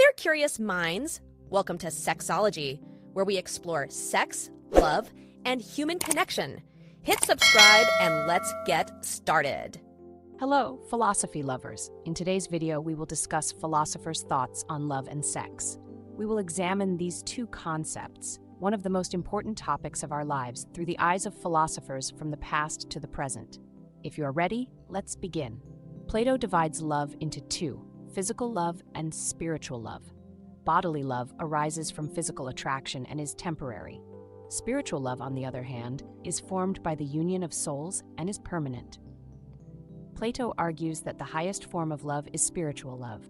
there, curious minds. Welcome to Sexology, where we explore sex, love, and human connection. Hit subscribe and let's get started. Hello, philosophy lovers. In today's video, we will discuss philosophers' thoughts on love and sex. We will examine these two concepts, one of the most important topics of our lives, through the eyes of philosophers from the past to the present. If you are ready, let's begin. Plato divides love into two: physical love and spiritual love. Bodily love arises from physical attraction and is temporary. Spiritual love, on the other hand, is formed by the union of souls and is permanent. Plato argues that the highest form of love is spiritual love.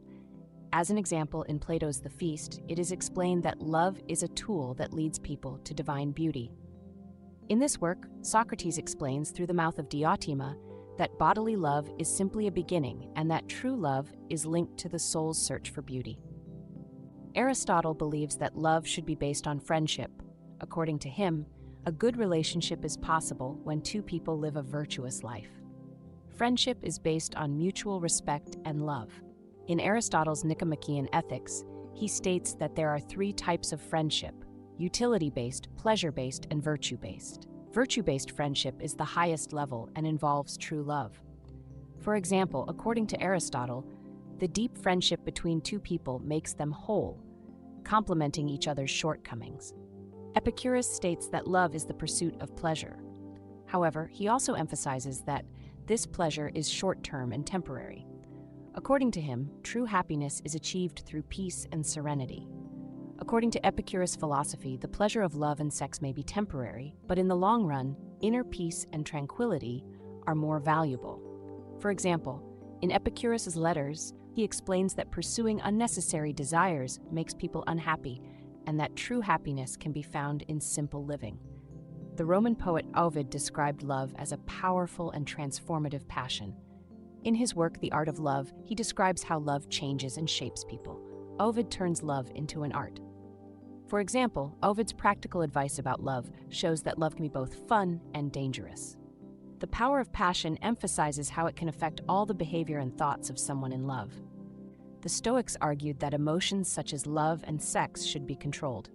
As an example, in Plato's The Feast, it is explained that love is a tool that leads people to divine beauty. In this work, Socrates explains through the mouth of Diotima that bodily love is simply a beginning and that true love is linked to the soul's search for beauty. Aristotle believes that love should be based on friendship. According to him, a good relationship is possible when two people live a virtuous life. Friendship is based on mutual respect and love. In Aristotle's Nicomachean Ethics, he states that there are three types of friendship: utility-based, pleasure-based, and virtue-based. Virtue-based friendship is the highest level and involves true love. For example, according to Aristotle, the deep friendship between two people makes them whole, complementing each other's shortcomings. Epicurus states that love is the pursuit of pleasure. However, he also emphasizes that this pleasure is short-term and temporary. According to him, true happiness is achieved through peace and serenity. According to Epicurus' philosophy, the pleasure of love and sex may be temporary, but in the long run, inner peace and tranquility are more valuable. For example, in Epicurus' letters, he explains that pursuing unnecessary desires makes people unhappy, and that true happiness can be found in simple living. The Roman poet Ovid described love as a powerful and transformative passion. In his work, The Art of Love, he describes how love changes and shapes people. Ovid turns love into an art. For example, Ovid's practical advice about love shows that love can be both fun and dangerous. The power of passion emphasizes how it can affect all the behavior and thoughts of someone in love. The Stoics argued that emotions such as love and sex should be controlled.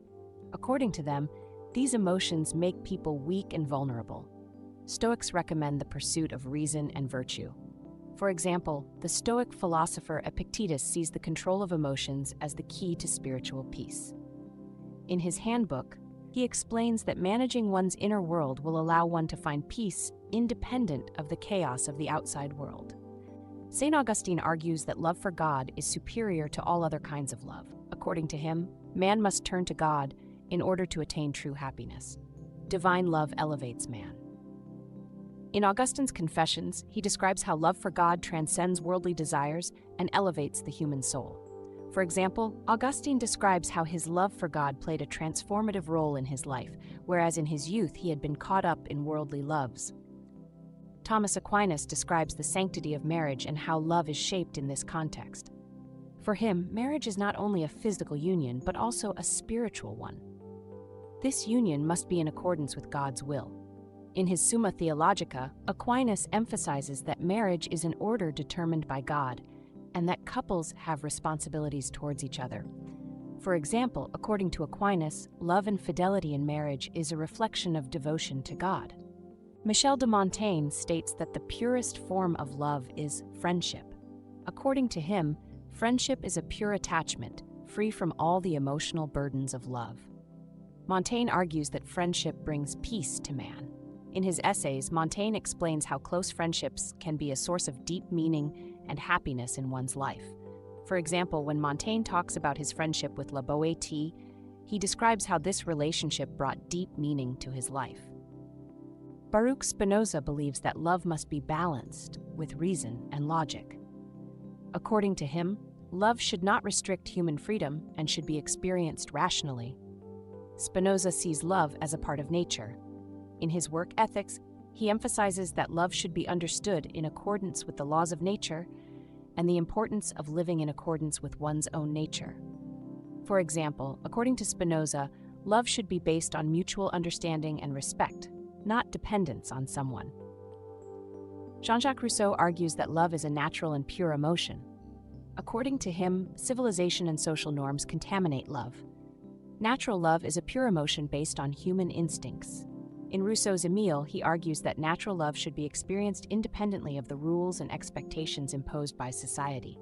According to them, these emotions make people weak and vulnerable. Stoics recommend the pursuit of reason and virtue. For example, the Stoic philosopher Epictetus sees the control of emotions as the key to spiritual peace. In his handbook, he explains that managing one's inner world will allow one to find peace independent of the chaos of the outside world. St. Augustine argues that love for God is superior to all other kinds of love. According to him, man must turn to God in order to attain true happiness. Divine love elevates man. In Augustine's Confessions, he describes how love for God transcends worldly desires and elevates the human soul. For example, Augustine describes how his love for God played a transformative role in his life, whereas in his youth he had been caught up in worldly loves. Thomas Aquinas describes the sanctity of marriage and how love is shaped in this context. For him, marriage is not only a physical union, but also a spiritual one. This union must be in accordance with God's will. In his Summa Theologica, Aquinas emphasizes that marriage is an order determined by God, and that couples have responsibilities towards each other. For example, according to Aquinas, love and fidelity in marriage is a reflection of devotion to God. Michel de Montaigne states that the purest form of love is friendship. According to him, friendship is a pure attachment, free from all the emotional burdens of love. Montaigne argues that friendship brings peace to man. In his essays, Montaigne explains how close friendships can be a source of deep meaning and happiness in one's life. For example, when Montaigne talks about his friendship with La Boétie, he describes how this relationship brought deep meaning to his life. Baruch Spinoza believes that love must be balanced with reason and logic. According to him, love should not restrict human freedom and should be experienced rationally. Spinoza sees love as a part of nature. In his work Ethics, he emphasizes that love should be understood in accordance with the laws of nature and the importance of living in accordance with one's own nature. For example, according to Spinoza, love should be based on mutual understanding and respect, not dependence on someone. Jean-Jacques Rousseau argues that love is a natural and pure emotion. According to him, civilization and social norms contaminate love. Natural love is a pure emotion based on human instincts. In Rousseau's Emile, he argues that natural love should be experienced independently of the rules and expectations imposed by society.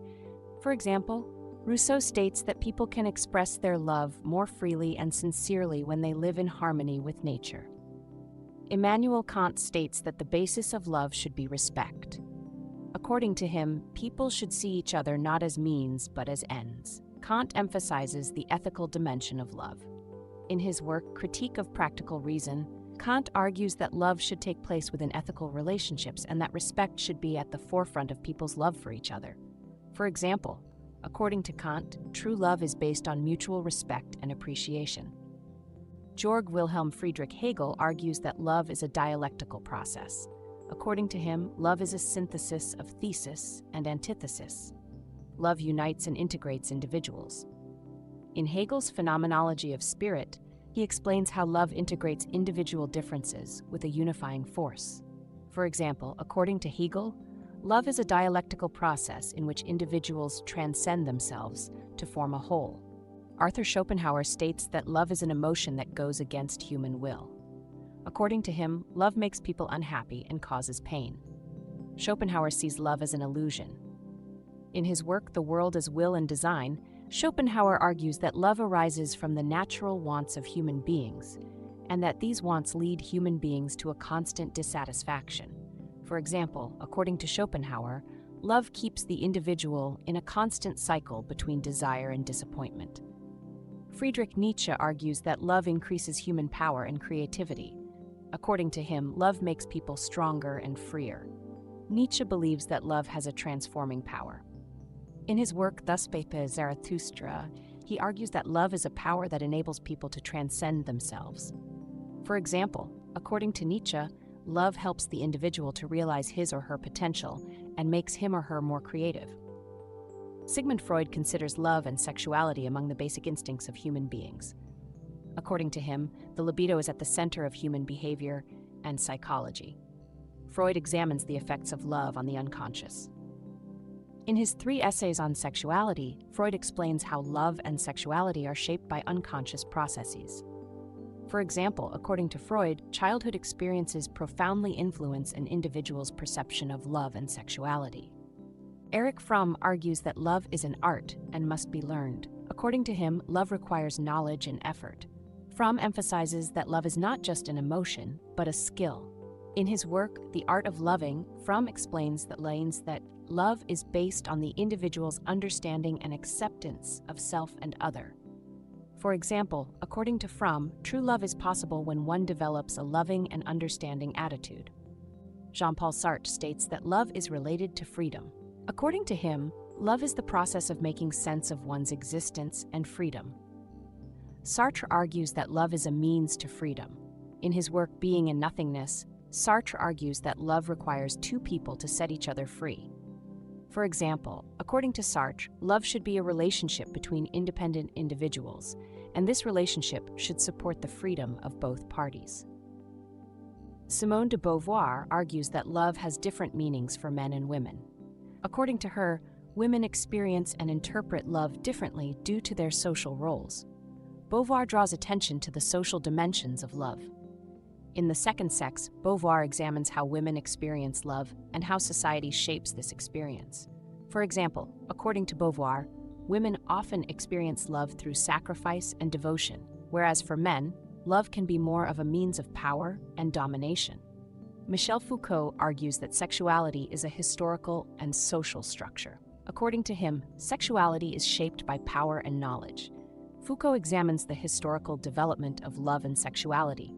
For example, Rousseau states that people can express their love more freely and sincerely when they live in harmony with nature. Immanuel Kant states that the basis of love should be respect. According to him, people should see each other not as means but as ends. Kant emphasizes the ethical dimension of love. In his work, Critique of Practical Reason, Kant argues that love should take place within ethical relationships and that respect should be at the forefront of people's love for each other. For example, according to Kant, true love is based on mutual respect and appreciation. Georg Wilhelm Friedrich Hegel argues that love is a dialectical process. According to him, love is a synthesis of thesis and antithesis. Love unites and integrates individuals. In Hegel's Phenomenology of Spirit, he explains how love integrates individual differences with a unifying force. For example, according to Hegel, love is a dialectical process in which individuals transcend themselves to form a whole. Arthur Schopenhauer states that love is an emotion that goes against human will. According to him, love makes people unhappy and causes pain. Schopenhauer sees love as an illusion. In his work, The World as Will and Design, Schopenhauer argues that love arises from the natural wants of human beings, and that these wants lead human beings to a constant dissatisfaction. For example, according to Schopenhauer, love keeps the individual in a constant cycle between desire and disappointment. Friedrich Nietzsche argues that love increases human power and creativity. According to him, love makes people stronger and freer. Nietzsche believes that love has a transforming power. In his work, Thus Spake Zarathustra, he argues that love is a power that enables people to transcend themselves. For example, according to Nietzsche, love helps the individual to realize his or her potential and makes him or her more creative. Sigmund Freud considers love and sexuality among the basic instincts of human beings. According to him, the libido is at the center of human behavior and psychology. Freud examines the effects of love on the unconscious. In his 3 essays on sexuality, Freud explains how love and sexuality are shaped by unconscious processes. For example, according to Freud, childhood experiences profoundly influence an individual's perception of love and sexuality. Erich Fromm argues that love is an art and must be learned. According to him, love requires knowledge and effort. Fromm emphasizes that love is not just an emotion, but a skill. In his work, The Art of Loving, Fromm explains that love is based on the individual's understanding and acceptance of self and other. For example, according to Fromm, true love is possible when one develops a loving and understanding attitude. Jean-Paul Sartre states that love is related to freedom. According to him, love is the process of making sense of one's existence and freedom. Sartre argues that love is a means to freedom. In his work Being and Nothingness, Sartre argues that love requires 2 people to set each other free. For example, according to Sartre, love should be a relationship between independent individuals, and this relationship should support the freedom of both parties. Simone de Beauvoir argues that love has different meanings for men and women. According to her, women experience and interpret love differently due to their social roles. Beauvoir draws attention to the social dimensions of love. In The Second Sex, Beauvoir examines how women experience love and how society shapes this experience. For example, according to Beauvoir, women often experience love through sacrifice and devotion, whereas for men, love can be more of a means of power and domination. Michel Foucault argues that sexuality is a historical and social structure. According to him, sexuality is shaped by power and knowledge. Foucault examines the historical development of love and sexuality.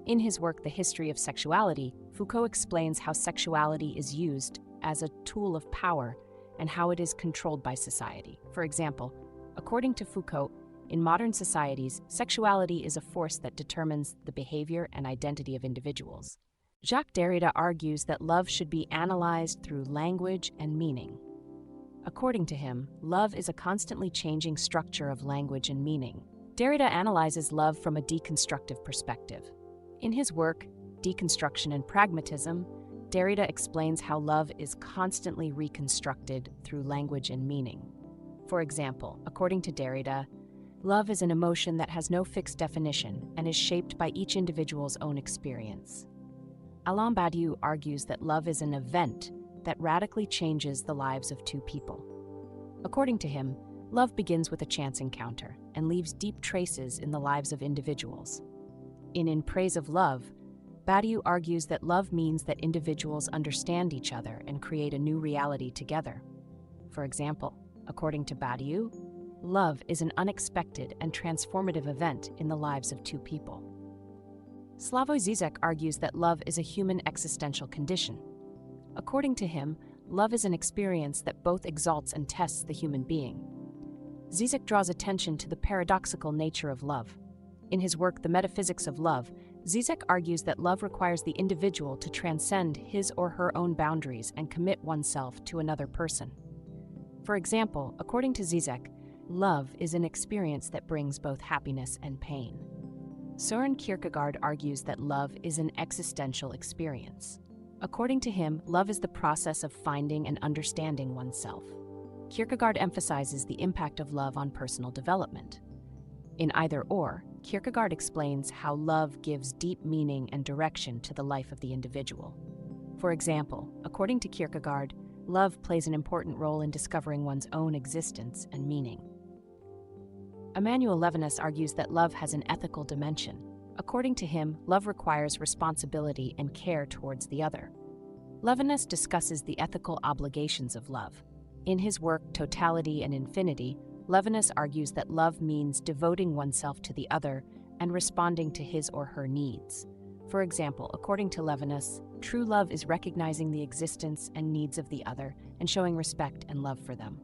In his work, The History of Sexuality, Foucault explains how sexuality is used as a tool of power and how it is controlled by society. For example, according to Foucault, in modern societies, sexuality is a force that determines the behavior and identity of individuals. Jacques Derrida argues that love should be analyzed through language and meaning. According to him, love is a constantly changing structure of language and meaning. Derrida analyzes love from a deconstructive perspective. In his work, Deconstruction and Pragmatism, Derrida explains how love is constantly reconstructed through language and meaning. For example, according to Derrida, love is an emotion that has no fixed definition and is shaped by each individual's own experience. Alain Badiou argues that love is an event that radically changes the lives of two people. According to him, love begins with a chance encounter and leaves deep traces in the lives of individuals. In Praise of Love, Badiou argues that love means that individuals understand each other and create a new reality together. For example, according to Badiou, love is an unexpected and transformative event in the lives of two people. Slavoj Žižek argues that love is a human existential condition. According to him, love is an experience that both exalts and tests the human being. Žižek draws attention to the paradoxical nature of love. In his work, The Metaphysics of Love, Žižek argues that love requires the individual to transcend his or her own boundaries and commit oneself to another person. For example, according to Žižek, love is an experience that brings both happiness and pain. Søren Kierkegaard argues that love is an existential experience. According to him, love is the process of finding and understanding oneself. Kierkegaard emphasizes the impact of love on personal development. In Either Or, Kierkegaard explains how love gives deep meaning and direction to the life of the individual. For example, according to Kierkegaard, love plays an important role in discovering one's own existence and meaning. Emmanuel Levinas argues that love has an ethical dimension. According to him, love requires responsibility and care towards the other. Levinas discusses the ethical obligations of love. In his work Totality and Infinity, Levinas argues that love means devoting oneself to the other and responding to his or her needs. For example, according to Levinas, true love is recognizing the existence and needs of the other and showing respect and love for them.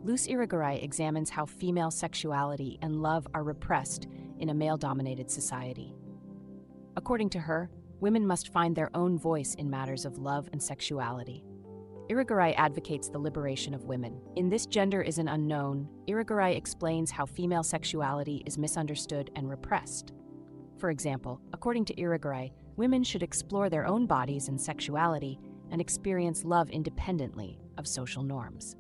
Luce Irigaray examines how female sexuality and love are repressed in a male-dominated society. According to her, women must find their own voice in matters of love and sexuality. Irigaray advocates the liberation of women. In This Gender is an Unknown, Irigaray explains how female sexuality is misunderstood and repressed. For example, according to Irigaray, women should explore their own bodies and sexuality and experience love independently of social norms.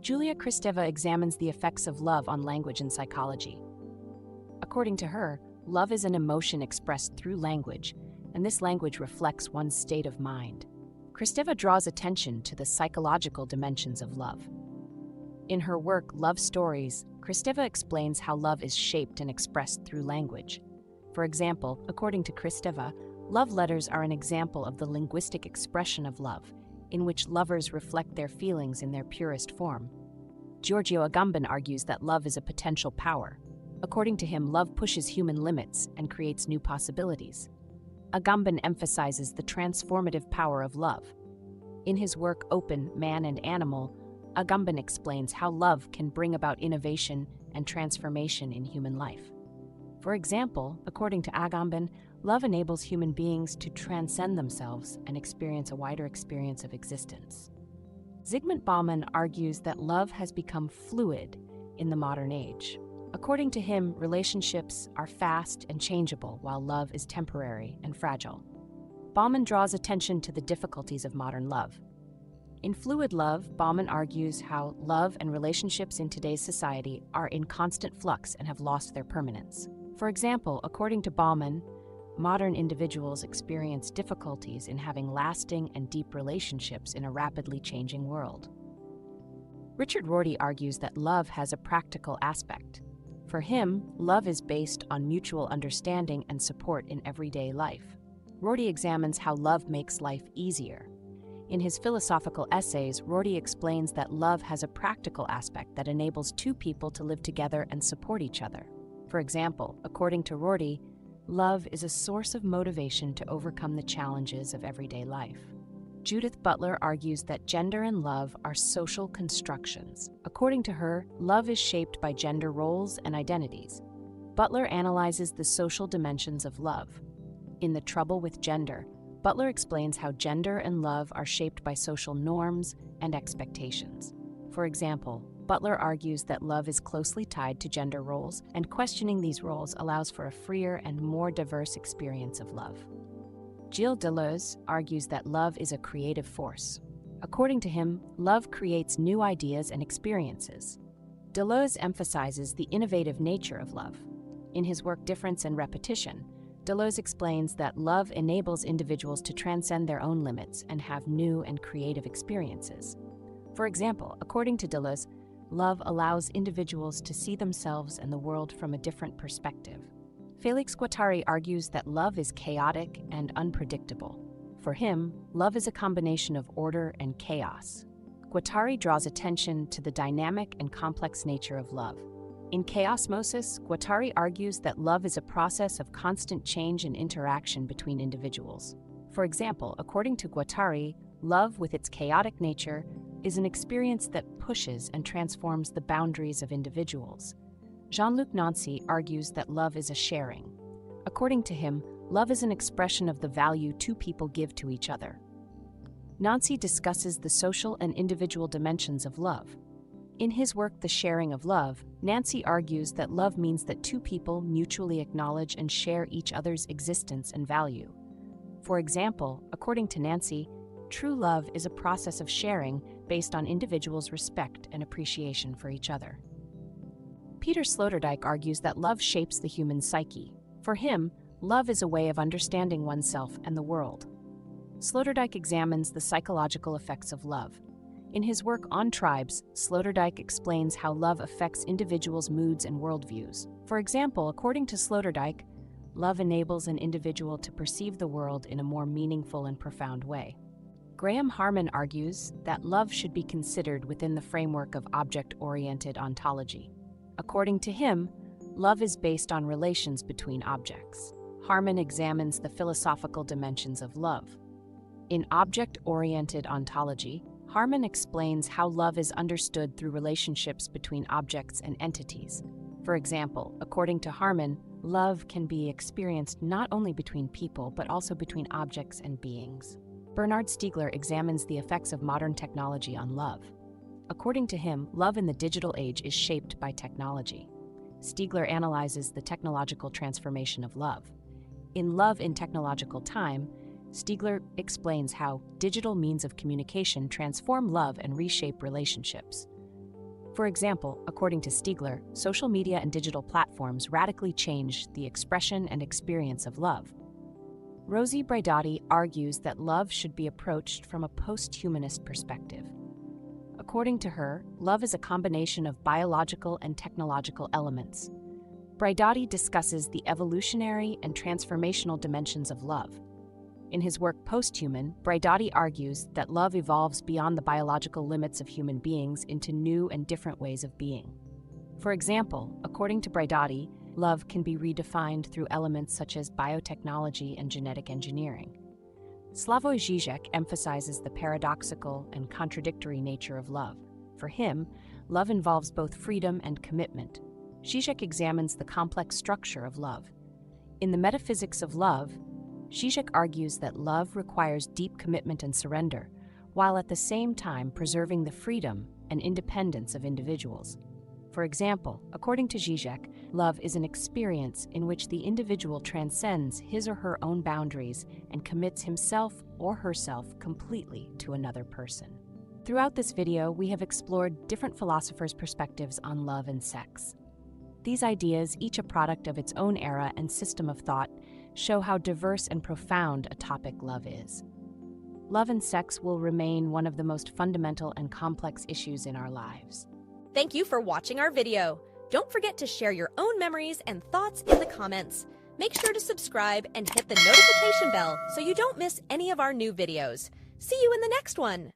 Julia Kristeva examines the effects of love on language and psychology. According to her, love is an emotion expressed through language, and this language reflects one's state of mind. Kristeva draws attention to the psychological dimensions of love. In her work, Love Stories, Kristeva explains how love is shaped and expressed through language. For example, according to Kristeva, love letters are an example of the linguistic expression of love, in which lovers reflect their feelings in their purest form. Giorgio Agamben argues that love is a potential power. According to him, love pushes human limits and creates new possibilities. Agamben emphasizes the transformative power of love. In his work Open, Man and Animal, Agamben explains how love can bring about innovation and transformation in human life. For example, according to Agamben, love enables human beings to transcend themselves and experience a wider experience of existence. Zygmunt Bauman argues that love has become fluid in the modern age. According to him, relationships are fast and changeable, while love is temporary and fragile. Bauman draws attention to the difficulties of modern love. In Fluid Love, Bauman argues how love and relationships in today's society are in constant flux and have lost their permanence. For example, according to Bauman, modern individuals experience difficulties in having lasting and deep relationships in a rapidly changing world. Richard Rorty argues that love has a practical aspect. For him, love is based on mutual understanding and support in everyday life. Rorty examines how love makes life easier. In his philosophical essays, Rorty explains that love has a practical aspect that enables two people to live together and support each other. For example, according to Rorty, love is a source of motivation to overcome the challenges of everyday life. Judith Butler argues that gender and love are social constructions. According to her, love is shaped by gender roles and identities. Butler analyzes the social dimensions of love. In The Trouble with Gender, Butler explains how gender and love are shaped by social norms and expectations. For example, Butler argues that love is closely tied to gender roles, and questioning these roles allows for a freer and more diverse experience of love. Gilles Deleuze argues that love is a creative force. According to him, love creates new ideas and experiences. Deleuze emphasizes the innovative nature of love. In his work Difference and Repetition, Deleuze explains that love enables individuals to transcend their own limits and have new and creative experiences. For example, according to Deleuze, love allows individuals to see themselves and the world from a different perspective. Félix Guattari argues that love is chaotic and unpredictable. For him, love is a combination of order and chaos. Guattari draws attention to the dynamic and complex nature of love. In Chaosmosis, Guattari argues that love is a process of constant change and interaction between individuals. For example, according to Guattari, love, with its chaotic nature, is an experience that pushes and transforms the boundaries of individuals. Jean-Luc Nancy argues that love is a sharing. According to him, love is an expression of the value two people give to each other. Nancy discusses the social and individual dimensions of love. In his work The Sharing of Love, Nancy argues that love means that two people mutually acknowledge and share each other's existence and value. For example, according to Nancy, true love is a process of sharing based on individuals' respect and appreciation for each other. Peter Sloterdijk argues that love shapes the human psyche. For him, love is a way of understanding oneself and the world. Sloterdijk examines the psychological effects of love. In his work On Tribes, Sloterdijk explains how love affects individuals' moods and worldviews. For example, according to Sloterdijk, love enables an individual to perceive the world in a more meaningful and profound way. Graham Harman argues that love should be considered within the framework of object-oriented ontology. According to him, love is based on relations between objects. Harman examines the philosophical dimensions of love. In object-oriented ontology, Harman explains how love is understood through relationships between objects and entities. For example, according to Harman, love can be experienced not only between people but also between objects and beings. Bernard Stiegler examines the effects of modern technology on love. According to him, love in the digital age is shaped by technology. Stiegler analyzes the technological transformation of love. In Love in Technological Time, Stiegler explains how digital means of communication transform love and reshape relationships. For example, according to Stiegler, social media and digital platforms radically changed the expression and experience of love. Rosie Braidotti argues that love should be approached from a post-humanist perspective. According to her, love is a combination of biological and technological elements. Braidotti discusses the evolutionary and transformational dimensions of love. In his work Posthuman, Braidotti argues that love evolves beyond the biological limits of human beings into new and different ways of being. For example, according to Braidotti, love can be redefined through elements such as biotechnology and genetic engineering. Slavoj Žižek emphasizes the paradoxical and contradictory nature of love. For him, love involves both freedom and commitment. Žižek examines the complex structure of love. In The Metaphysics of Love, Žižek argues that love requires deep commitment and surrender, while at the same time preserving the freedom and independence of individuals. For example, according to Žižek, love is an experience in which the individual transcends his or her own boundaries and commits himself or herself completely to another person. Throughout this video, we have explored different philosophers' perspectives on love and sex. These ideas, each a product of its own era and system of thought, show how diverse and profound a topic love is. Love and sex will remain one of the most fundamental and complex issues in our lives. Thank you for watching our video. Don't forget to share your own memories and thoughts in the comments. Make sure to subscribe and hit the notification bell so you don't miss any of our new videos. See you in the next one.